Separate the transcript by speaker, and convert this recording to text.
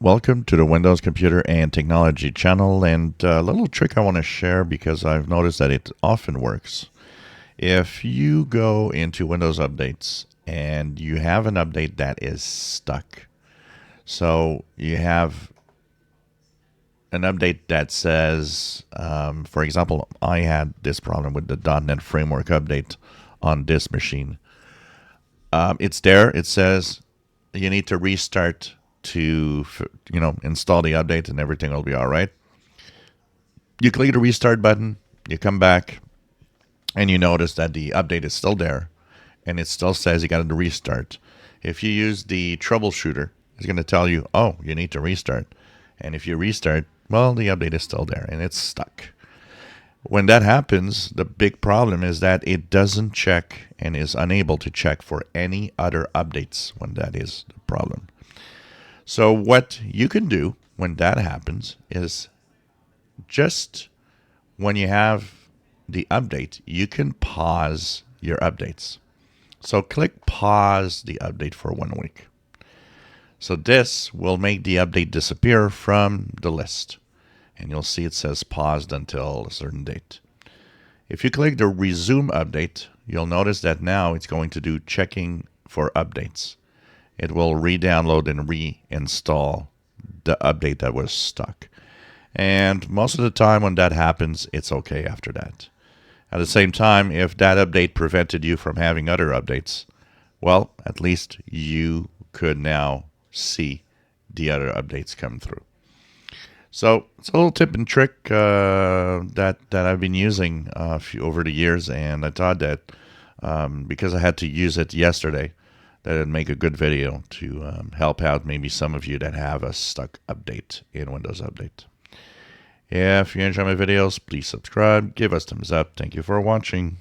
Speaker 1: Welcome to the Windows Computer and Technology channel, and a little trick I want to share because I've noticed that it often works. If you go into Windows updates and you have an update that is stuck, so you have an update that says, for example, I had this problem with the .NET Framework update on this machine. It's there. It says you need to restart to install the update and everything will be all right. You click the restart button, you come back, and you notice that the update is still there, and it still says you got to restart. If you use the troubleshooter, it's going to tell you, oh, you need to restart. And if you restart, well, the update is still there and it's stuck. When that happens, the big problem is that it doesn't check and is unable to check for any other updates when that is the problem. So what you can do when that happens is just when you have the update, you can pause your updates. So click pause the update for 1 week. So this will make the update disappear from the list. And you'll see it says paused until a certain date. If you click the resume update, you'll notice that now it's going to do checking for updates. It will re-download and reinstall the update that was stuck. And most of the time when that happens, it's okay after that. At the same time, if that update prevented you from having other updates, well, at least you could now see the other updates come through. So it's a little tip and trick that I've been using over the years, and I thought that because I had to use it yesterday, that it'd make a good video to help out maybe some of you that have a stuck update in Windows Update. If you enjoy my videos, please subscribe, give us thumbs up. Thank you for watching.